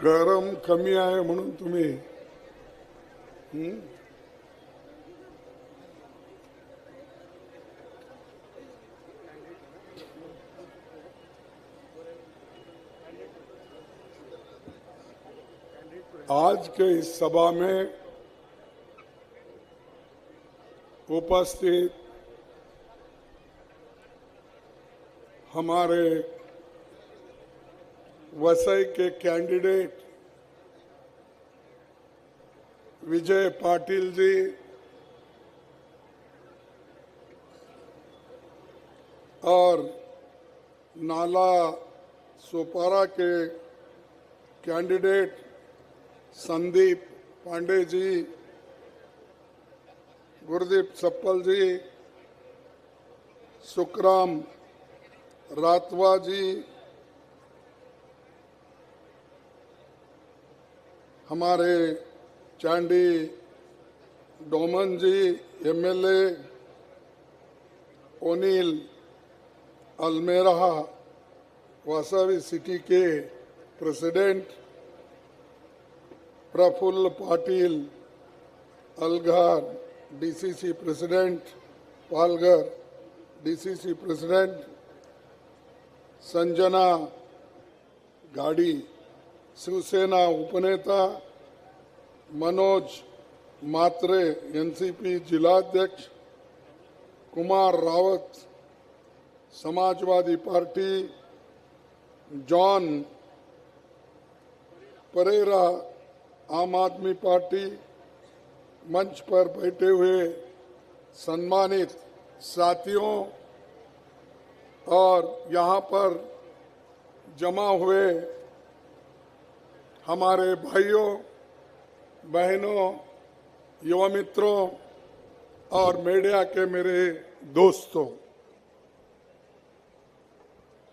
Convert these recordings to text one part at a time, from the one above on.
गरम कमी आहे म्हणून तुम्ही आज के इस सभा में उपस्थित हमारे वसई के कैंडिडेट विजय पाटिल जी, और नाला सोपारा के कैंडिडेट संदीप पांडे जी, गुरदीप सप्पल जी, सुखराम रातवा जी, हमारे Chandi Doman ji MLA, O'Neil Almeida Vasavi city के प्रेसिडेंट, प्रफुल्ल पाटिल अलगार DCC president, Palghar DCC president, Sanjana Gadi Shiv Sena उपनेता, मनोज मात्रे एनसीपी जिलाध्यक्ष, Kumar Rawat Samajwadi party, John Pereira Aam Aadmi party, मंच पर बैठे हुए सम्मानित साथियों और यहाँ पर जमा हुए हमारे भाइयों बहनों, युवा मित्रों और मीडिया के मेरे दोस्तों,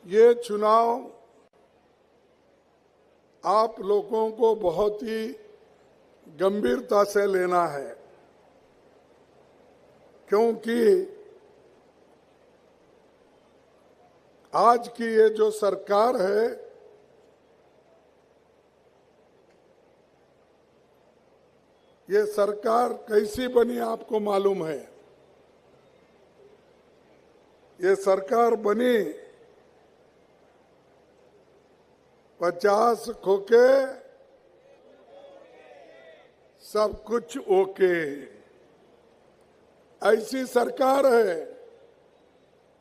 ये चुनाव आप लोगों को बहुत ही गंभीरता से लेना है, क्योंकि आज की ये जो सरकार है ये सरकार कैसी बनी आपको मालूम है। ये सरकार बनी 50 खोके सब कुछ ओके, ऐसी सरकार है।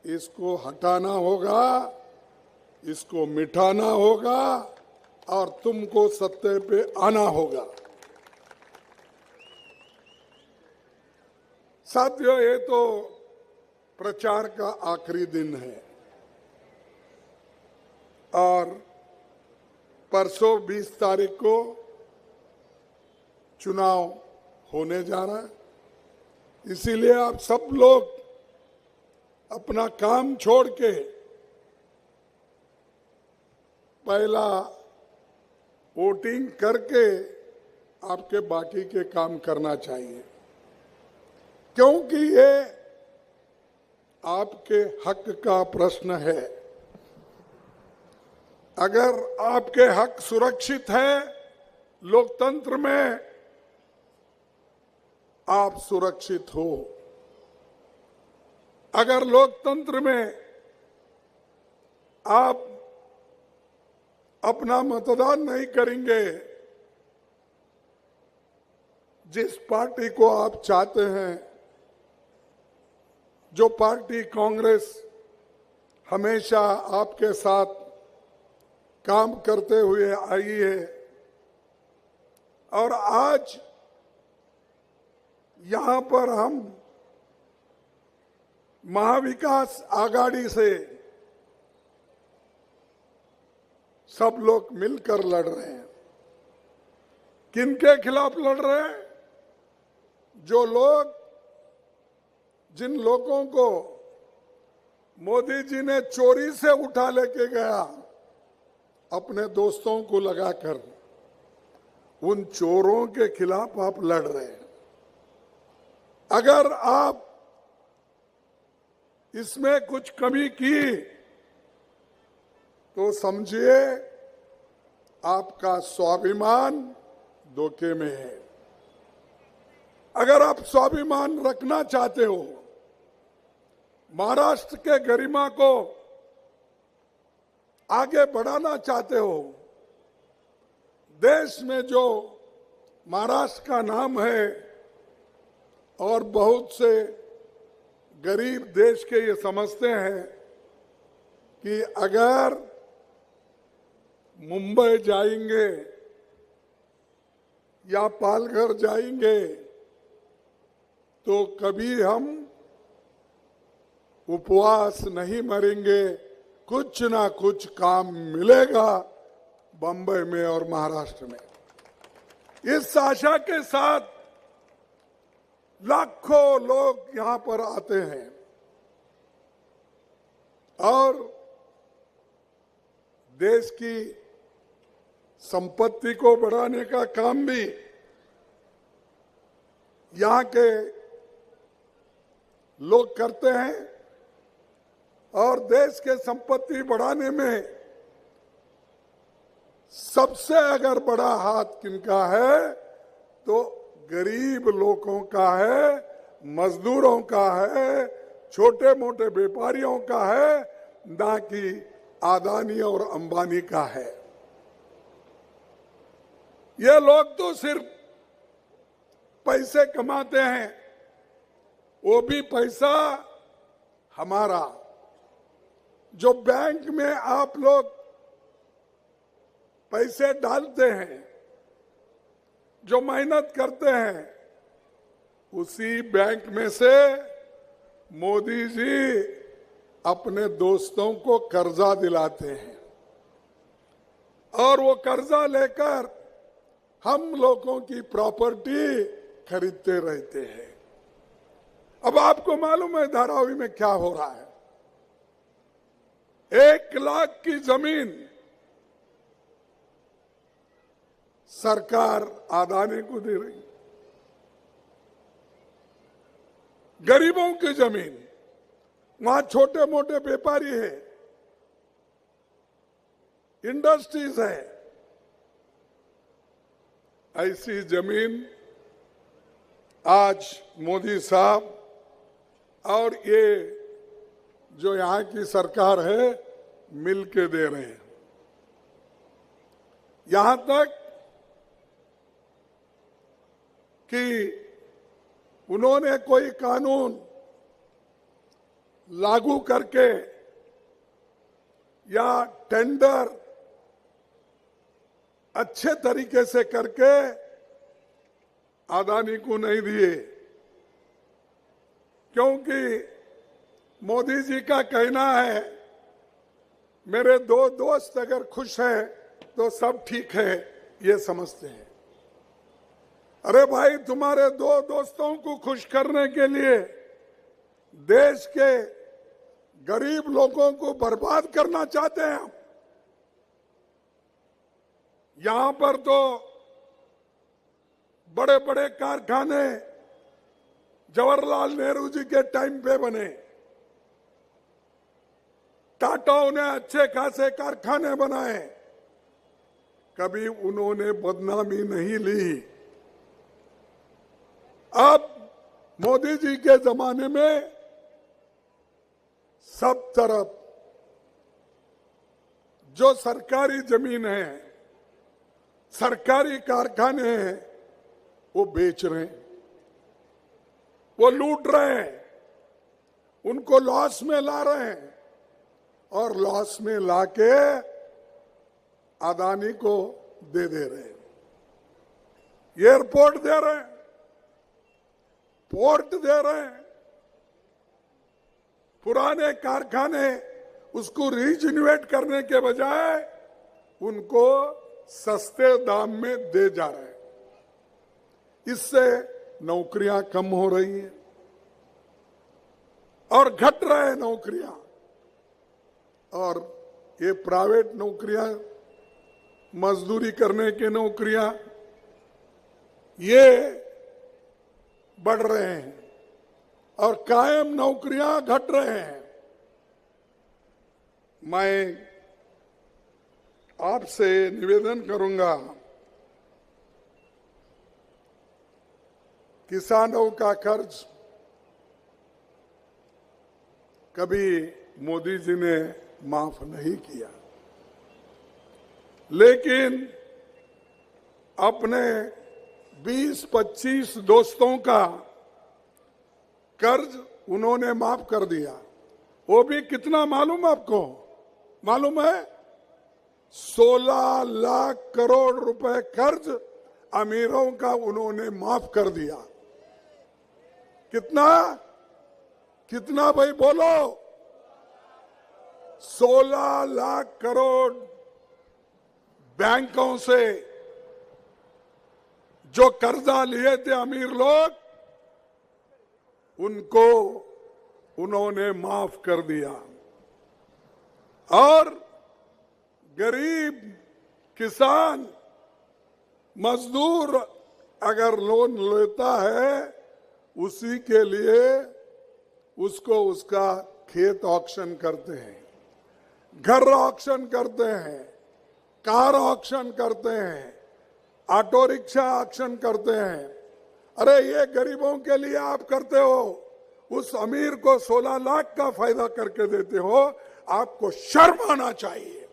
इसको हटाना होगा, इसको मिटाना होगा और तुमको सत्ते पे आना होगा। साथियों, ये तो प्रचार का आखिरी दिन है और परसों 20 तारीख को चुनाव होने जा रहा है। इसीलिए आप सब लोग अपना काम छोड़ के पहला वोटिंग करके आपके बाकी के काम करना चाहिए, क्योंकि ये आपके हक का प्रश्न है। अगर आपके हक सुरक्षित है लोकतंत्र में, आप सुरक्षित हो। अगर लोकतंत्र में आप अपना मतदान नहीं करेंगे, जिस पार्टी को आप चाहते हैं, जो पार्टी कांग्रेस हमेशा आपके साथ काम करते हुए आई है और आज यहां पर हम महाविकास आघाड़ी से सब लोग मिलकर लड़ रहे हैं। किनके खिलाफ लड़ रहे हैं? जो लोग, जिन लोगों को मोदी जी ने चोरी से उठा लेके गया अपने दोस्तों को लगाकर, उन चोरों के खिलाफ आप लड़ रहे हैं। अगर आप इसमें कुछ कमी की तो समझिए आपका स्वाभिमान धोखे में है। अगर आप स्वाभिमान रखना चाहते हो, महाराष्ट्र के गरिमा को आगे बढ़ाना चाहते हो, देश में जो महाराष्ट्र का नाम है और बहुत से गरीब देश के ये समझते हैं कि अगर मुंबई जाएंगे या पालघर जाएंगे तो कभी हम उपवास नहीं मरेंगे, कुछ ना कुछ काम मिलेगा बंबई में और महाराष्ट्र में। इस आशा के साथ लाखों लोग यहां पर आते हैं और देश की संपत्ति को बढ़ाने का काम भी यहां के लोग करते हैं। और देश के संपत्ति बढ़ाने में सबसे अगर बड़ा हाथ किनका है तो गरीब लोगों का है, मजदूरों का है, छोटे मोटे व्यापारियों का है, ना कि अदानी और अंबानी का है। ये लोग तो सिर्फ पैसे कमाते हैं, वो भी पैसा हमारा। जो बैंक में आप लोग पैसे डालते हैं, जो मेहनत करते हैं, उसी बैंक में से मोदी जी अपने दोस्तों को कर्जा दिलाते हैं और वो कर्जा लेकर हम लोगों की प्रॉपर्टी खरीदते रहते हैं। अब आपको मालूम है धारावी में क्या हो रहा है। 1 लाख की जमीन सरकार अदानी को दे रही, गरीबों की जमीन, वहां छोटे मोटे व्यापारी है, इंडस्ट्रीज है, ऐसी जमीन आज मोदी साहब और ये जो यहाँ की सरकार है मिल के दे रहे हैं। यहां तक कि उन्होंने कोई कानून लागू करके या टेंडर अच्छे तरीके से करके अदानी को नहीं दिए, क्योंकि मोदी जी का कहना है मेरे 2 दोस्त अगर खुश हैं तो सब ठीक है, ये समझते हैं। अरे भाई, तुम्हारे 2 दोस्तों को खुश करने के लिए देश के गरीब लोगों को बर्बाद करना चाहते हैं हम। यहां पर तो बड़े बड़े कारखाने जवाहरलाल नेहरू जी के टाइम पे बने, टाटाओं ने अच्छे खासे कारखाने बनाए, कभी उन्होंने बदनामी नहीं ली। अब मोदी जी के जमाने में सब तरफ जो सरकारी जमीन है, सरकारी कारखाने हैं, वो बेच रहे हैं, वो लूट रहे हैं, उनको लॉस में ला रहे हैं और लॉस में लाके अदानी को दे रहे हैं। एयरपोर्ट दे रहे हैं, पोर्ट दे रहे हैं, पुराने कारखाने उसको रीजनरेट करने के बजाय उनको सस्ते दाम में दे जा रहे हैं। इससे नौकरियां कम हो रही हैं और घट रहे हैं नौकरियां, और ये प्राइवेट नौकरियां, मजदूरी करने की नौकरियां, ये बढ़ रहे हैं और कायम नौकरियां घट रहे हैं। मैं आपसे निवेदन करूंगा, किसानों का कर्ज कभी मोदी जी ने माफ नहीं किया, लेकिन अपने 20-25 दोस्तों का कर्ज उन्होंने माफ कर दिया। वो भी कितना मालूम आपको? मालूम है? 16 लाख करोड़ रुपए कर्ज अमीरों का उन्होंने माफ कर दिया। कितना कितना भाई बोलो? 16 लाख करोड़ बैंकों से जो कर्जा लिए थे अमीर लोग, उनको उन्होंने माफ कर दिया। और गरीब किसान मजदूर अगर लोन लेता है, उसी के लिए उसको उसका खेत ऑक्शन करते हैं, घर ऑक्शन करते हैं, कार ऑक्शन करते हैं, ऑटो रिक्शा ऑक्शन करते हैं। अरे ये गरीबों के लिए आप करते हो, उस अमीर को 16 लाख का फायदा करके देते हो। आपको शर्म आना चाहिए।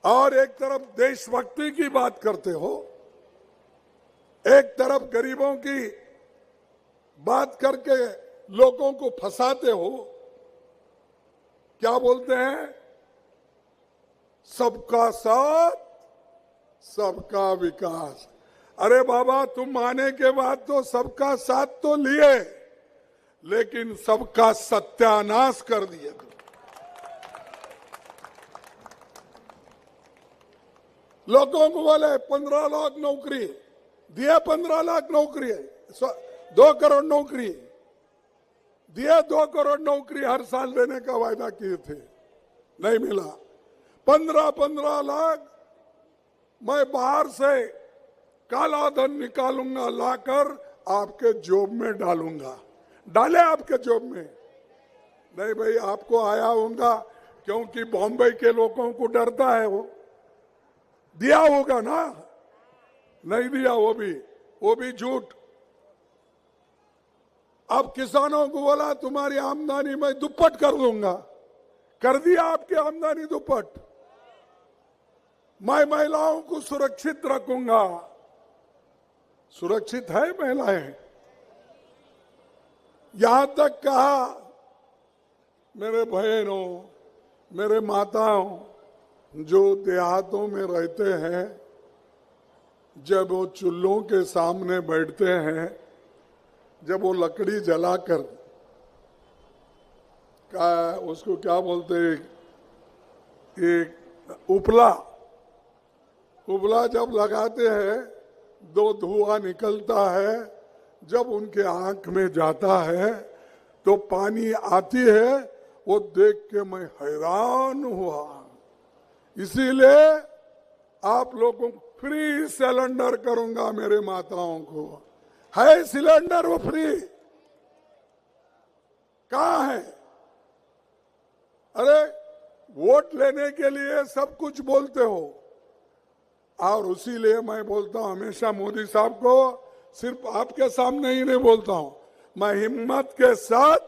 और एक तरफ देशभक्ति की बात करते हो, एक तरफ गरीबों की बात करके लोगों को फंसाते हो। क्या बोलते हैं? सबका साथ, सबका विकास। अरे बाबा, तुम आने के बाद तो सबका साथ तो लिए, लेकिन सबका सत्यानाश कर दिए। लोगों को बोले 15 लाख नौकरी दिए, 15 लाख नौकरी, 2 करोड़ नौकरी दिए, 2 करोड़ नौकरी हर साल देने का वायदा किए थे, नहीं मिला। 15 लाख मैं बाहर से काला धन निकालूंगा, लाकर आपके जोब में डालूंगा। डाले आपके जोब में? नहीं भाई, आपको आया होगा, क्योंकि बॉम्बे के लोगों को डरता है। वो दिया होगा ना? नहीं दिया, वो भी झूठ। अब किसानों को बोला तुम्हारी आमदनी मैं दुप्पट कर दूंगा, कर दिया आपकी आमदनी दुप्पट। मैं महिलाओं को सुरक्षित रखूंगा। सुरक्षित है महिलाएं? यहां तक कहा, मेरे बहनों, मेरे माताओं जो देहातों में रहते हैं, जब वो चूल्हों के सामने बैठते हैं, जब वो लकड़ी जलाकर उसको क्या बोलते हैं, एक उपला जब लगाते हैं, 2 धुआं निकलता है। जब उनके आंख में जाता है तो पानी आती है, वो देख के मैं हैरान हुआ। इसीलिए आप लोगों को फ्री सिलेंडर करूंगा। मेरे माताओं को है सिलेंडर, वो फ्री कहाँ है? अरे वोट लेने के लिए सब कुछ बोलते हो, और उसीलिए मैं बोलता हूं हमेशा मोदी साहब को, सिर्फ आपके सामने ही नहीं बोलता हूं, मैं हिम्मत के साथ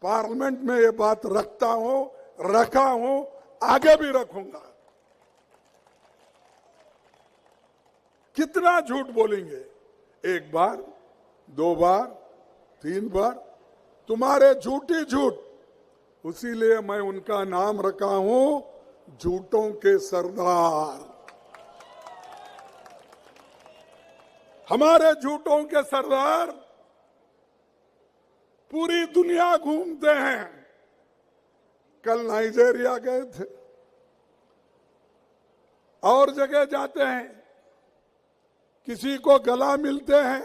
पार्लियामेंट में ये बात रखता हूं, रखा हूं, आगे भी रखूंगा। कितना झूठ बोलेंगे? 1 बार, 2 बार, 3 बार, तुम्हारे झूठी झूठ। उसीलिए मैं उनका नाम रखा हूं, झूठों के सरदार। हमारे झूठों के सरदार पूरी दुनिया घूमते हैं। कल नाइजीरिया गए थे, और जगह जाते हैं, किसी को गला मिलते हैं,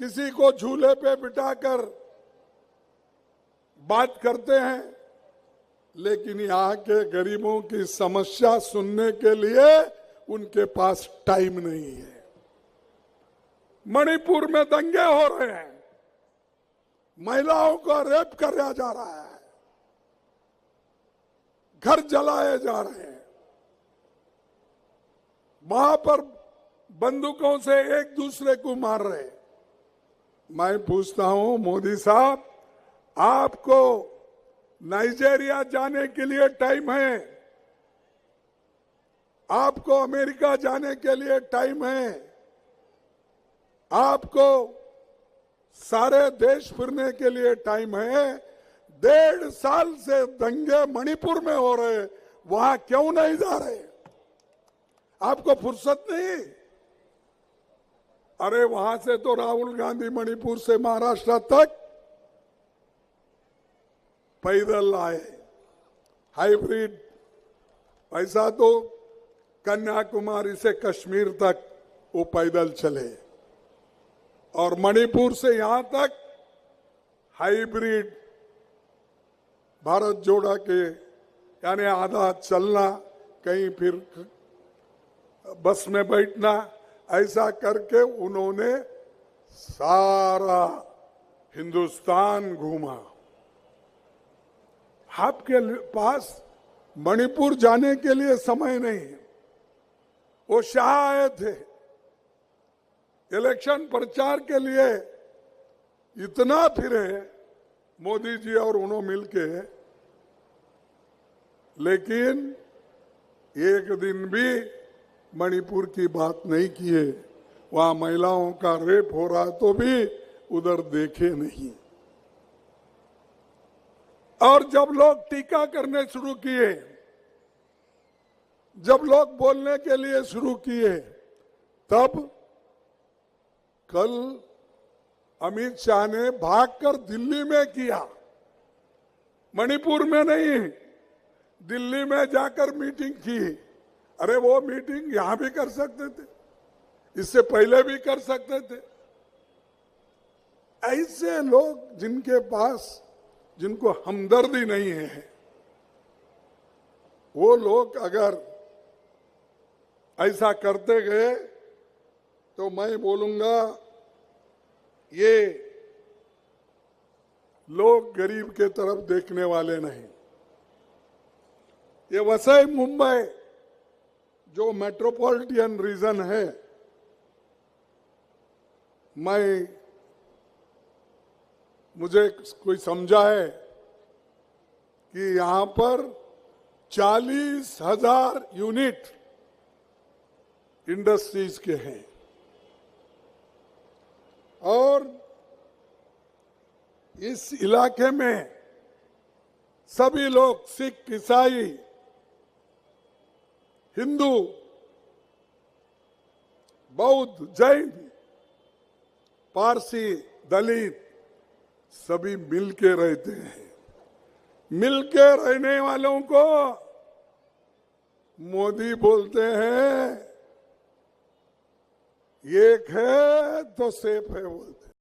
किसी को झूले पे बिठाकर बात करते हैं, लेकिन यहाँ के गरीबों की समस्या सुनने के लिए उनके पास टाइम नहीं है। मणिपुर में दंगे हो रहे हैं, महिलाओं को रेप किया जा रहा है, घर जलाए जा रहे हैं, वहां पर बंदूकों से एक दूसरे को मार रहे हैं। मैं पूछता हूं मोदी साहब, आपको नाइजीरिया जाने के लिए टाइम है, आपको अमेरिका जाने के लिए टाइम है, आपको सारे देश फिरने के लिए टाइम है। 1.5 साल से दंगे मणिपुर में हो रहे, वहां क्यों नहीं जा रहे? आपको फुर्सत नहीं? अरे वहां से तो राहुल गांधी मणिपुर से महाराष्ट्र तक पैदल आए, हाइब्रिड। ऐसा तो कन्याकुमारी से कश्मीर तक वो पैदल चले, और मणिपुर से यहां तक हाइब्रिड, भारत जोड़ा के, यानी आधा चलना, कहीं फिर बस में बैठना, ऐसा करके उन्होंने सारा हिंदुस्तान घूमा। आपके पास मणिपुर जाने के लिए समय नहीं। वो शाह आए थे इलेक्शन प्रचार के लिए, इतना फिरे मोदी जी और उन्होंने मिलके, लेकिन एक दिन भी मणिपुर की बात नहीं किए। वहां महिलाओं का रेप हो रहा तो भी उधर देखे नहीं। और जब लोग टीका करने शुरू किए, जब लोग बोलने के लिए शुरू किए, तब कल अमित शाह ने भागकर दिल्ली में किया, मणिपुर में नहीं, दिल्ली में जाकर मीटिंग की। अरे वो मीटिंग यहां भी कर सकते थे, इससे पहले भी कर सकते थे। ऐसे लोग जिनके पास, जिनको हमदर्दी नहीं है, वो लोग अगर ऐसा करते गए तो मैं बोलूंगा ये लोग गरीब के तरफ देखने वाले नहीं। ये वसई मुंबई जो मेट्रोपॉलिटन रीजन है, मुझे कोई समझा है कि यहां पर 40,000 यूनिट इंडस्ट्रीज के हैं, और इस इलाके में सभी लोग, सिख, ईसाई, हिंदू, बौद्ध, जैन, पारसी, दलित, सभी मिलके रहते हैं। मिलके रहने वालों को मोदी बोलते हैं एक है तो सेफ है बोलते हैं।